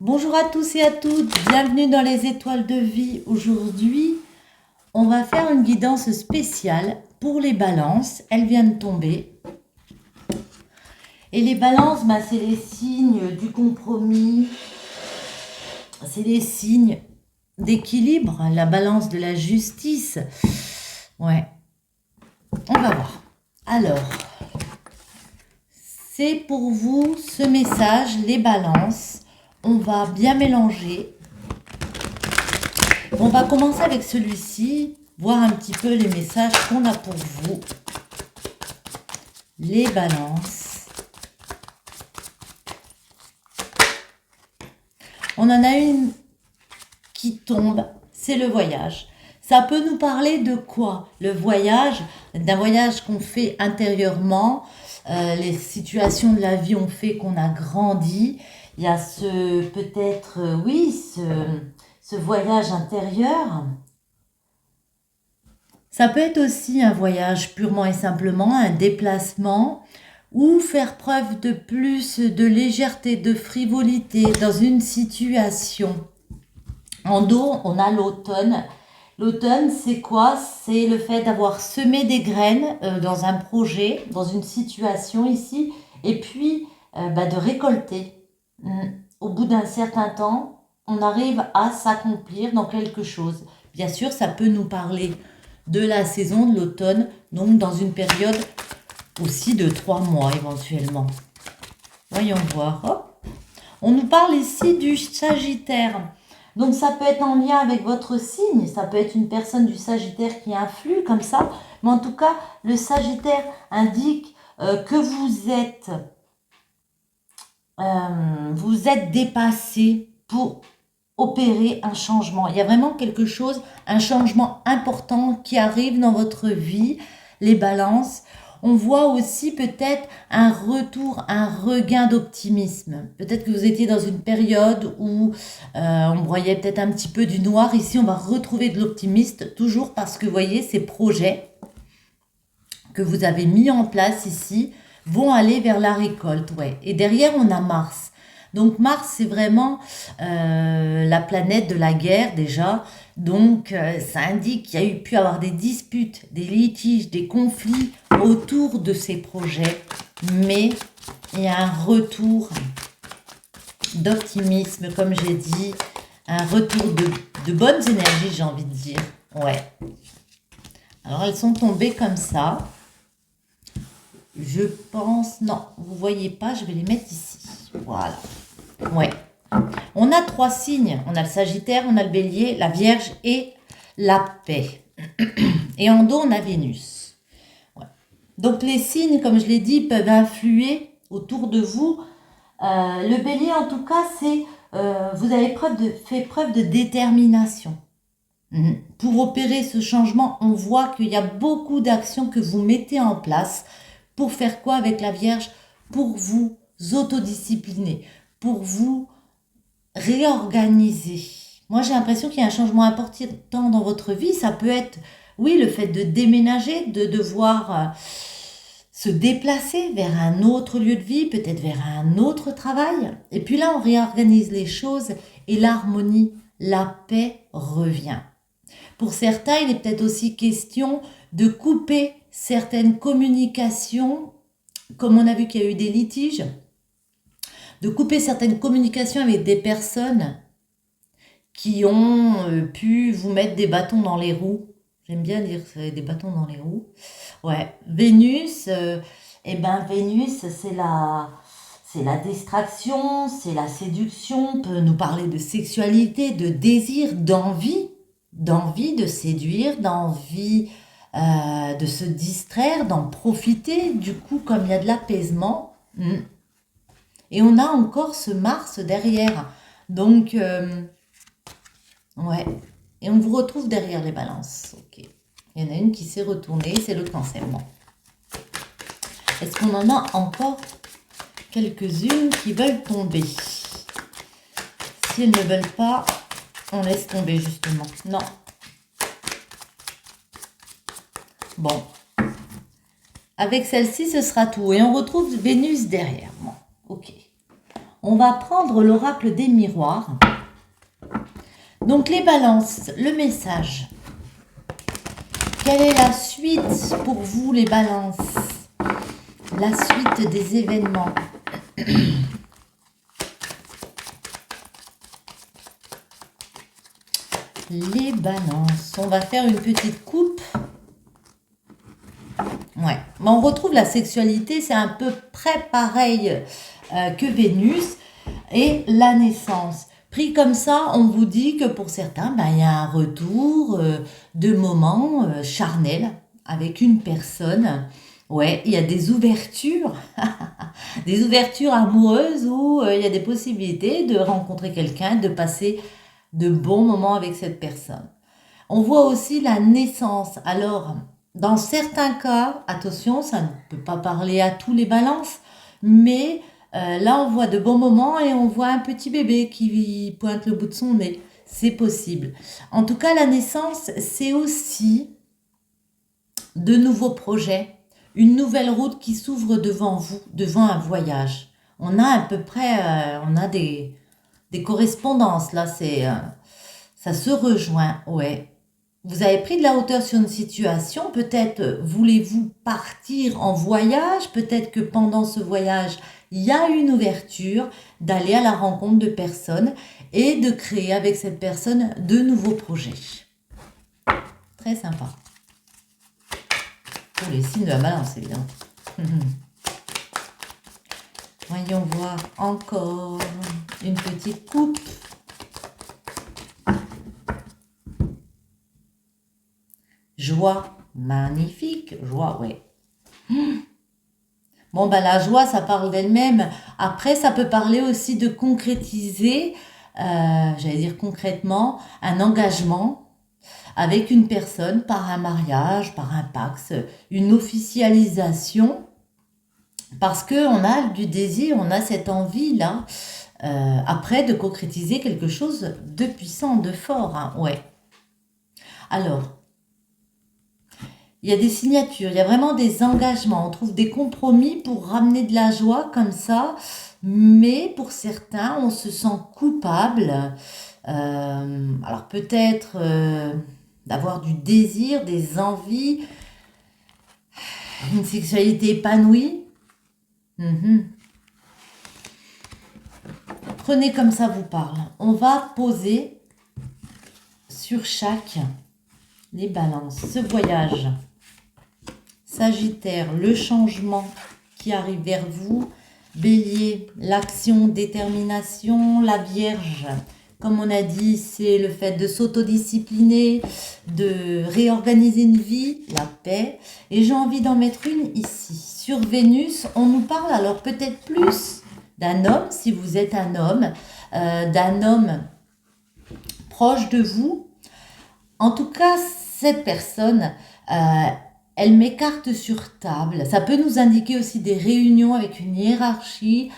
Bonjour à tous et à toutes, bienvenue dans les étoiles de vie. Aujourd'hui, on va faire une guidance spéciale pour les balances. Elle vient de tomber. Et les balances, c'est les signes du compromis, c'est les signes d'équilibre, la balance de la justice. Ouais, on va voir. Alors, c'est pour vous ce message, les balances. On va bien mélanger. On va commencer avec celui-ci, voir un petit peu les messages qu'on a pour vous. Les balances. On en a une qui tombe, c'est le voyage. Ça peut nous parler de quoi? Le voyage, d'un voyage qu'on fait intérieurement. Les situations de la vie ont fait qu'on a grandi. Il y a peut-être, ce voyage intérieur. Ça peut être aussi un voyage purement et simplement, un déplacement, ou faire preuve de plus de légèreté, de frivolité dans une situation. En dos, on a l'automne. L'automne, c'est quoi? C'est le fait d'avoir semé des graines dans un projet, dans une situation ici, et puis de récolter. Au bout d'un certain temps, on arrive à s'accomplir dans quelque chose. Bien sûr, ça peut nous parler de la saison de l'automne, donc dans une période aussi de 3 mois éventuellement. Voyons voir. Hop. On nous parle ici du Sagittaire. Donc ça peut être en lien avec votre signe, ça peut être une personne du Sagittaire qui influe comme ça, mais en tout cas, le Sagittaire indique que vous êtes dépassé pour opérer un changement. Il y a vraiment quelque chose, un changement important qui arrive dans votre vie, les balances. On voit aussi peut-être un retour, un regain d'optimisme. Peut-être que vous étiez dans une période où on voyait peut-être un petit peu du noir. Ici, on va retrouver de l'optimisme, toujours parce que, vous voyez, ces projets que vous avez mis en place ici vont aller vers la récolte. Ouais. Et derrière, on a Mars. Donc Mars, c'est vraiment la planète de la guerre déjà. Donc ça indique qu'il y a pu avoir des disputes, des litiges, des conflits autour de ces projets. Mais il y a un retour d'optimisme, comme j'ai dit. Un retour de bonnes énergies, j'ai envie de dire. Ouais. Alors elles sont tombées comme ça. Je pense... Non, vous voyez pas, je vais les mettre ici. Voilà. Ouais. On a 3 signes. On a le Sagittaire, on a le Bélier, la Vierge et la Paix. Et en dos, on a Vénus. Ouais. Donc les signes, comme je l'ai dit, peuvent influer autour de vous. Le Bélier, en tout cas, c'est... vous avez fait preuve de détermination. Pour opérer ce changement, on voit qu'il y a beaucoup d'actions que vous mettez en place. Pour faire quoi avec la Vierge? Pour vous autodiscipliner, pour vous réorganiser. Moi, j'ai l'impression qu'il y a un changement important dans votre vie. Ça peut être, oui, le fait de déménager, de devoir se déplacer vers un autre lieu de vie, peut-être vers un autre travail. Et puis là, on réorganise les choses et l'harmonie, la paix revient. Pour certains, il est peut-être aussi question de couper certaines communications, comme on a vu qu'il y a eu des litiges, de couper certaines communications avec des personnes qui ont pu vous mettre des bâtons dans les roues. J'aime bien dire des bâtons dans les roues. Ouais, Vénus, Vénus, c'est la distraction, c'est la séduction, on peut nous parler de sexualité, de désir, d'envie de séduire, d'envie de se distraire, d'en profiter. Du coup, comme il y a de l'apaisement, et on a encore ce Mars derrière. Donc, ouais. Et on vous retrouve derrière les balances. Ok. Il y en a une qui s'est retournée, c'est le Cancer. Bon. Est-ce qu'on en a encore quelques-unes qui veulent tomber? Si elles ne veulent pas, on laisse tomber justement. Non. Bon. Avec celle-ci, ce sera tout. Et on retrouve Vénus derrière. Bon, ok. On va prendre l'oracle des miroirs. Donc les balances, le message. Quelle est la suite pour vous les balances? La suite des événements. Les balances. On va faire une petite coupe. Ouais. Mais on retrouve la sexualité, c'est un peu près pareil que Vénus. Et la naissance. Pris comme ça, on vous dit que pour certains, il y a un retour de moments charnels avec une personne. Ouais, il y a des ouvertures, des ouvertures amoureuses où il y a des possibilités de rencontrer quelqu'un, de passer de bons moments avec cette personne. On voit aussi la naissance. Alors, dans certains cas, attention, ça ne peut pas parler à tous les balances, mais là, on voit de bons moments et on voit un petit bébé qui pointe le bout de son nez. C'est possible. En tout cas, la naissance, c'est aussi de nouveaux projets, une nouvelle route qui s'ouvre devant vous, devant un voyage. On a à peu près, on a des correspondances, là, ça se rejoint, ouais. Vous avez pris de la hauteur sur une situation, peut-être voulez-vous partir en voyage, peut-être que pendant ce voyage, il y a une ouverture d'aller à la rencontre de personnes et de créer avec cette personne de nouveaux projets. Très sympa. Pour les signes de la balance, évidemment. Voyons voir encore une petite coupe. Joie, magnifique, joie, ouais. Bon, la joie, ça parle d'elle-même. Après, ça peut parler aussi de concrétiser, j'allais dire concrètement, un engagement avec une personne par un mariage, par un pax, une officialisation. Parce qu'on a du désir, on a cette envie-là, après, de concrétiser quelque chose de puissant, de fort, hein, ouais. Alors, il y a des signatures, il y a vraiment des engagements. On trouve des compromis pour ramener de la joie comme ça. Mais pour certains, on se sent coupable. Alors peut-être d'avoir du désir, des envies, une sexualité épanouie. Prenez comme ça vous parle. On va poser sur chaque les balances. Ce voyage. Sagittaire, le changement qui arrive vers vous. Bélier, l'action, détermination. La Vierge, comme on a dit, c'est le fait de s'autodiscipliner, de réorganiser une vie, la paix. Et j'ai envie d'en mettre une ici. Sur Vénus, on nous parle alors peut-être plus d'un homme, si vous êtes un homme, d'un homme proche de vous. En tout cas, cette personne, elle met carte sur table. Ça peut nous indiquer aussi des réunions avec une hiérarchie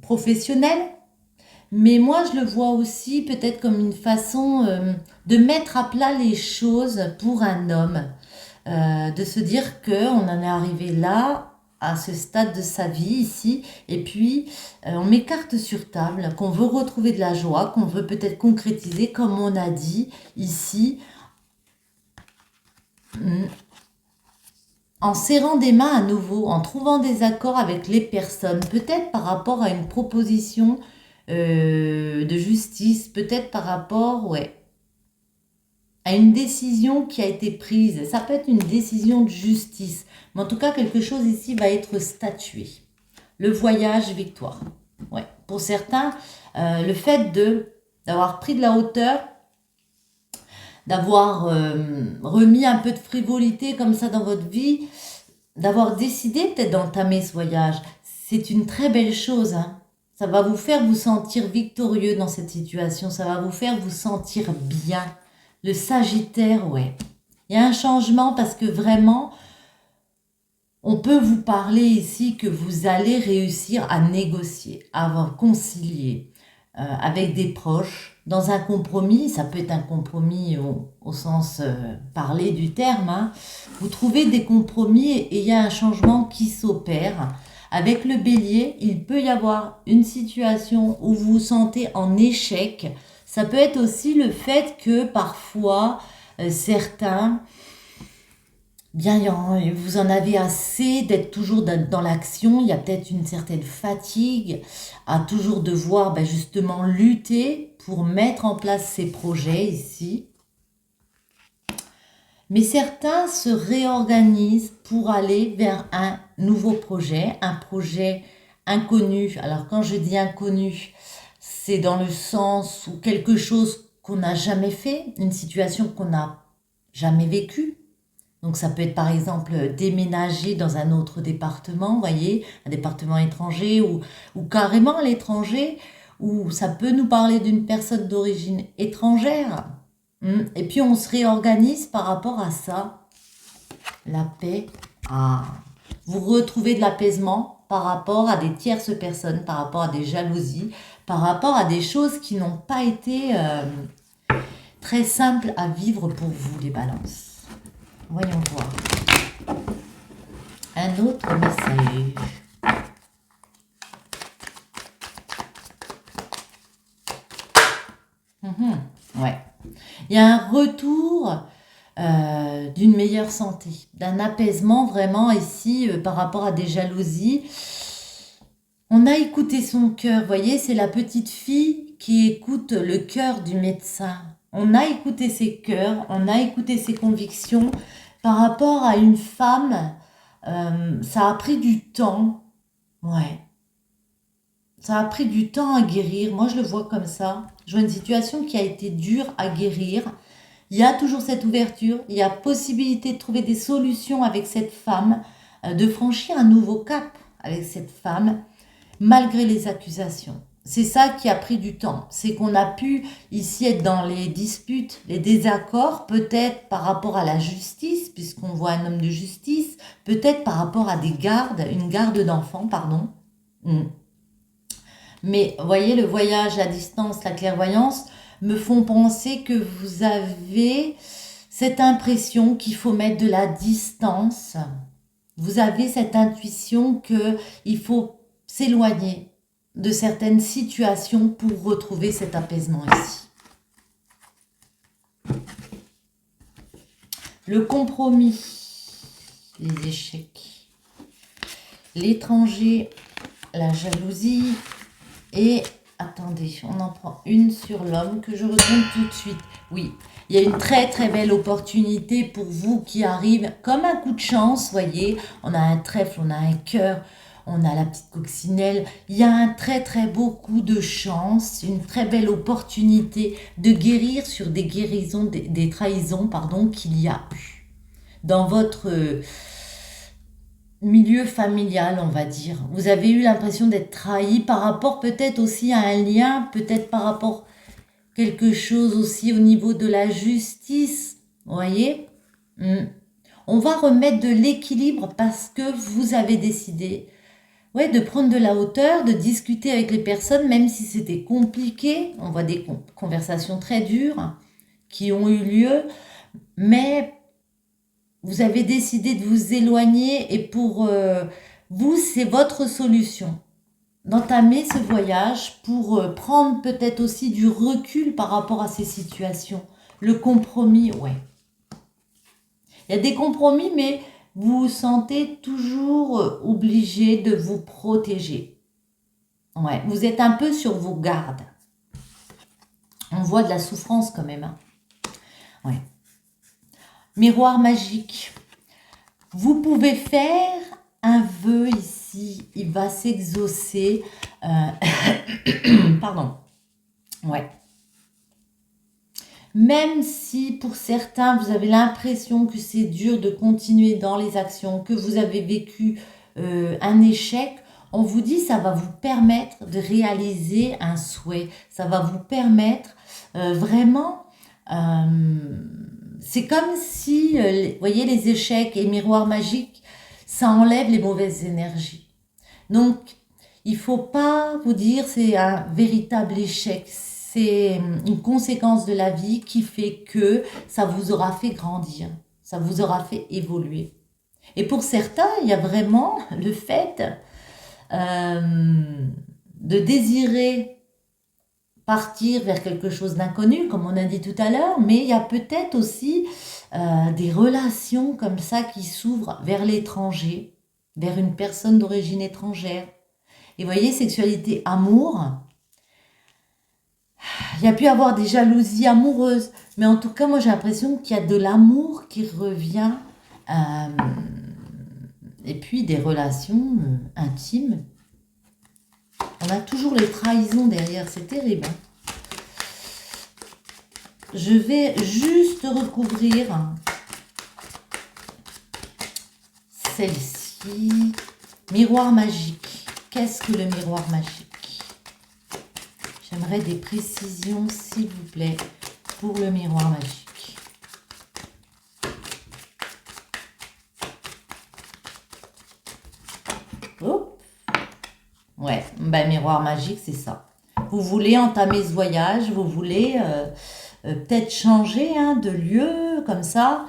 professionnelle. Mais moi, je le vois aussi peut-être comme une façon de mettre à plat les choses pour un homme. De se dire qu'on en est arrivé là, à ce stade de sa vie ici, et puis on met carte sur table, qu'on veut retrouver de la joie, qu'on veut peut-être concrétiser, comme on a dit ici, en serrant des mains à nouveau, en trouvant des accords avec les personnes, peut-être par rapport à une proposition de justice, peut-être par rapport, à une décision qui a été prise. Ça peut être une décision de justice, mais en tout cas, quelque chose ici va être statué. Le voyage, victoire. Ouais. Pour certains, le fait d'avoir pris de la hauteur, d'avoir remis un peu de frivolité comme ça dans votre vie, d'avoir décidé peut-être d'entamer ce voyage, c'est une très belle chose, hein. Ça va vous faire vous sentir victorieux dans cette situation, ça va vous faire vous sentir bien. Le Sagittaire, il y a un changement parce que vraiment, on peut vous parler ici que vous allez réussir à négocier, à concilier avec des proches, dans un compromis. Ça peut être un compromis au sens parlé du terme, hein. Vous trouvez des compromis et il y a un changement qui s'opère Avec le bélier, il peut y avoir une situation où vous vous sentez en échec. Ça peut être aussi le fait que parfois, certains, bien, vous en avez assez d'être toujours dans l'action. Il y a peut-être une certaine fatigue à toujours devoir justement lutter pour mettre en place ces projets ici. Mais certains se réorganisent pour aller vers un nouveau projet, un projet inconnu. Alors quand je dis inconnu, c'est dans le sens où quelque chose qu'on n'a jamais fait, une situation qu'on n'a jamais vécue. Donc ça peut être par exemple déménager dans un autre département, vous voyez, un département étranger ou carrément à l'étranger, ou ça peut nous parler d'une personne d'origine étrangère. Et puis on se réorganise par rapport à ça. La paix. Ah. Vous retrouvez de l'apaisement par rapport à des tierces personnes, par rapport à des jalousies, par rapport à des choses qui n'ont pas été très simples à vivre pour vous, les balances. Voyons voir. Un autre message. Ouais. Il y a un retour d'une meilleure santé, d'un apaisement vraiment ici par rapport à des jalousies. On a écouté son cœur, vous voyez, c'est la petite fille qui écoute le cœur du médecin. On a écouté ses cœurs, on a écouté ses convictions. Par rapport à une femme, ça a pris du temps. Ouais. Ça a pris du temps à guérir. Moi, je le vois comme ça. Je vois une situation qui a été dure à guérir. Il y a toujours cette ouverture. Il y a possibilité de trouver des solutions avec cette femme, de franchir un nouveau cap avec cette femme, malgré les accusations. C'est ça qui a pris du temps. C'est qu'on a pu ici être dans les disputes, les désaccords, peut-être par rapport à la justice, puisqu'on voit un homme de justice, peut-être par rapport à des gardes, une garde d'enfants, pardon. Mais vous voyez, le voyage à distance, la clairvoyance, me font penser que vous avez cette impression qu'il faut mettre de la distance. Vous avez cette intuition qu'il faut s'éloigner de certaines situations pour retrouver cet apaisement ici. Le compromis, les échecs, l'étranger, la jalousie et, attendez, on en prend une sur l'homme que je retourne tout de suite. Oui, il y a une très très belle opportunité pour vous qui arrive comme un coup de chance, voyez. On a un trèfle, on a un cœur, on a la petite coccinelle. Il y a un très très beau coup de chance, une très belle opportunité de guérir sur des guérisons, des trahisons, pardon, qu'il y a eu dans votre milieu familial, on va dire. Vous avez eu l'impression d'être trahi par rapport peut-être aussi à un lien, peut-être par rapport à quelque chose aussi au niveau de la justice. Vous voyez? On va remettre de l'équilibre parce que vous avez décidé de prendre de la hauteur, de discuter avec les personnes, même si c'était compliqué. On voit des conversations très dures qui ont eu lieu, mais vous avez décidé de vous éloigner et pour vous, c'est votre solution d'entamer ce voyage pour prendre peut-être aussi du recul par rapport à ces situations. Le compromis, ouais. Il y a des compromis, mais vous vous sentez toujours obligé de vous protéger. Ouais, vous êtes un peu sur vos gardes. On voit de la souffrance quand même. Ouais. Miroir magique. Vous pouvez faire un vœu ici. Il va s'exaucer. Pardon. Ouais. Même si pour certains, vous avez l'impression que c'est dur de continuer dans les actions, que vous avez vécu un échec, on vous dit ça va vous permettre de réaliser un souhait. Ça va vous permettre vraiment... c'est comme si, vous voyez, les échecs et miroirs magiques, ça enlève les mauvaises énergies. Donc, il ne faut pas vous dire c'est un véritable échec. C'est une conséquence de la vie qui fait que ça vous aura fait grandir, ça vous aura fait évoluer. Et pour certains, il y a vraiment le fait de désirer partir vers quelque chose d'inconnu, comme on a dit tout à l'heure, mais il y a peut-être aussi des relations comme ça qui s'ouvrent vers l'étranger, vers une personne d'origine étrangère. Et vous voyez, sexualité, amour, il y a pu y avoir des jalousies amoureuses, mais en tout cas, moi j'ai l'impression qu'il y a de l'amour qui revient, euh, et puis des relations intimes. On a toujours les trahisons derrière, c'est terrible. Hein. Je vais juste recouvrir celle-ci. Miroir magique. Qu'est-ce que le miroir magique? J'aimerais des précisions, s'il vous plaît, pour le miroir magique. Oh. Ouais, ben, miroir magique, c'est ça. Vous voulez entamer ce voyage, vous voulez peut-être changer de lieu, comme ça.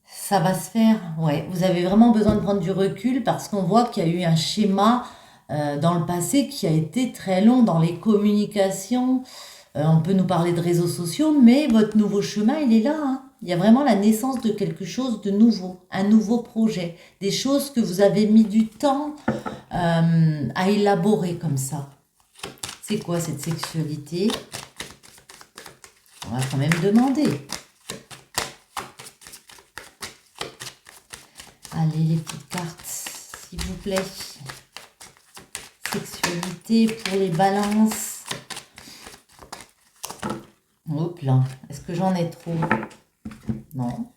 Ça va se faire. Ouais, vous avez vraiment besoin de prendre du recul parce qu'on voit qu'il y a eu un schéma dans le passé qui a été très long dans les communications. On peut nous parler de réseaux sociaux, mais votre nouveau chemin, il est là. Hein. Il y a vraiment la naissance de quelque chose de nouveau, un nouveau projet, des choses que vous avez mis du temps à élaborer comme ça. C'est quoi cette sexualité? On va quand même demander. Allez, les petites cartes, s'il vous plaît. Sexualité pour les balances. Hop là, est-ce que j'en ai trop? Non.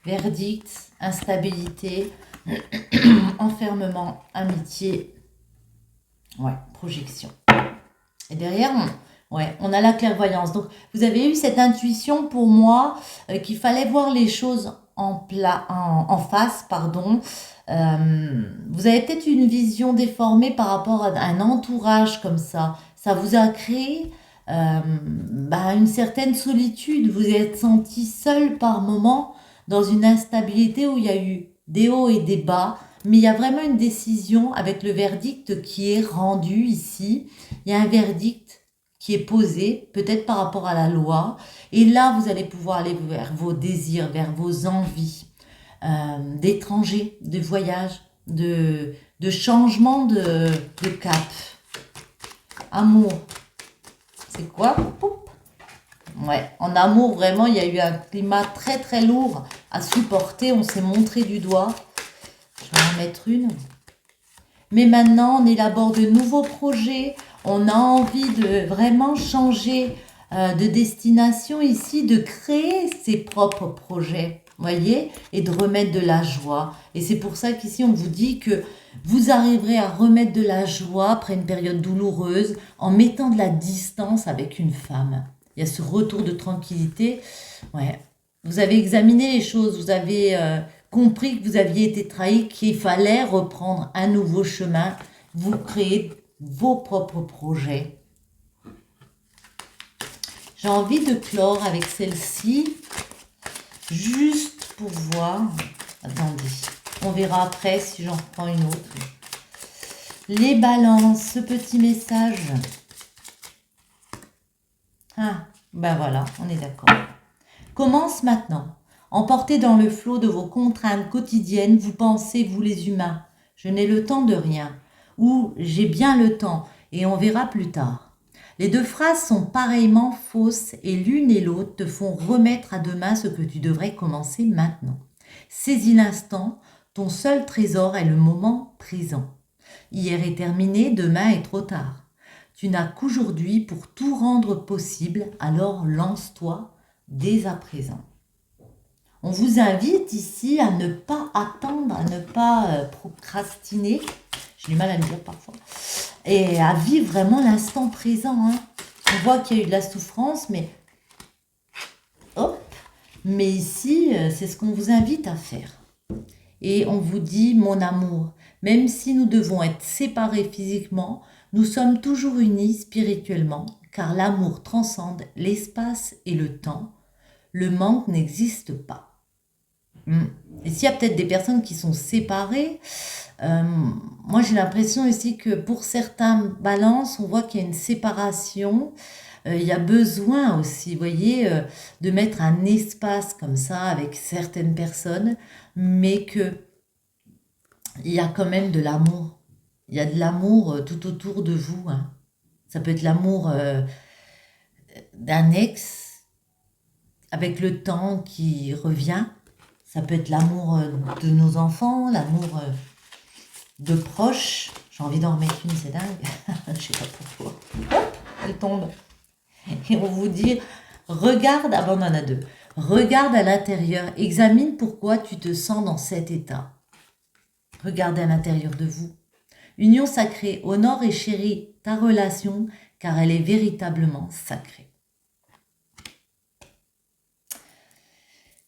Verdict, instabilité, enfermement, amitié. Ouais, projection. Et derrière, on a la clairvoyance. Donc, vous avez eu cette intuition pour moi qu'il fallait voir les choses en face, pardon. Vous avez peut-être une vision déformée par rapport à un entourage comme ça. Ça vous a créé une certaine solitude. Vous êtes senti seul par moment dans une instabilité où il y a eu des hauts et des bas. Mais il y a vraiment une décision avec le verdict qui est rendu ici. Il y a un verdict qui est posé, peut-être par rapport à la loi. Et là, vous allez pouvoir aller vers vos désirs, vers vos envies d'étranger, de voyage, de changement de cap. Amour. C'est quoi? Ouais, en amour, vraiment, il y a eu un climat très très lourd à supporter. On s'est montré du doigt. Je vais en mettre une. Mais maintenant, on élabore de nouveaux projets. On a envie de vraiment changer de destination ici, de créer ses propres projets, voyez, et de remettre de la joie. Et c'est pour ça qu'ici, on vous dit que vous arriverez à remettre de la joie après une période douloureuse en mettant de la distance avec une femme. Il y a ce retour de tranquillité. Ouais. Vous avez examiné les choses, vous avez compris que vous aviez été trahi, qu'il fallait reprendre un nouveau chemin, vous créer vos propres projets. J'ai envie de clore avec celle-ci, juste pour voir. Attendez, on verra après si j'en reprends une autre. Les balances, ce petit message. Ah, ben voilà, on est d'accord. Commence maintenant. Emportés dans le flot de vos contraintes quotidiennes, vous pensez, vous les humains, je n'ai le temps de rien, ou j'ai bien le temps, et on verra plus tard. Les deux phrases sont pareillement fausses et l'une et l'autre te font remettre à demain ce que tu devrais commencer maintenant. Saisis l'instant, ton seul trésor est le moment présent. Hier est terminé, demain est trop tard. Tu n'as qu'aujourd'hui pour tout rendre possible, alors lance-toi dès à présent. On vous invite ici à ne pas attendre, à ne pas procrastiner. J'ai du mal à le dire parfois. Et à vivre vraiment l'instant présent. Hein. On voit qu'il y a eu de la souffrance, mais hop. Mais ici, c'est ce qu'on vous invite à faire. Et on vous dit, mon amour, même si nous devons être séparés physiquement, nous sommes toujours unis spirituellement, car l'amour transcende l'espace et le temps. Le manque n'existe pas. Mm. Et s'il y a peut-être des personnes qui sont séparées, moi j'ai l'impression aussi que pour certains balances, on voit qu'il y a une séparation. Il y a besoin aussi, vous voyez, de mettre un espace comme ça avec certaines personnes, mais que il y a quand même de l'amour. Il y a de l'amour tout autour de vous, hein. Ça peut être l'amour d'un ex avec le temps qui revient. Ça peut être l'amour de nos enfants, l'amour de proches. J'ai envie d'en remettre une, c'est dingue. Je sais pas pourquoi. Hop, elle tombe. Et on vous dit, regarde, ah ben on en a deux. Regarde à l'intérieur, examine pourquoi tu te sens dans cet état. Regardez à l'intérieur de vous. Union sacrée, honore et chéris ta relation car elle est véritablement sacrée.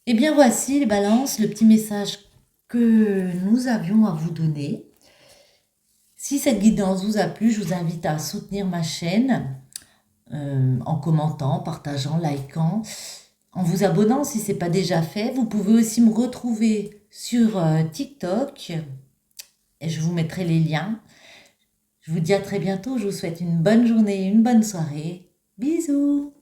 Et bien voici les balances, le petit message que nous avions à vous donner. Si cette guidance vous a plu, je vous invite à soutenir ma chaîne en commentant, partageant, likant, en vous abonnant si ce n'est pas déjà fait. Vous pouvez aussi me retrouver sur TikTok et je vous mettrai les liens. Je vous dis à très bientôt, je vous souhaite une bonne journée, une bonne soirée. Bisous!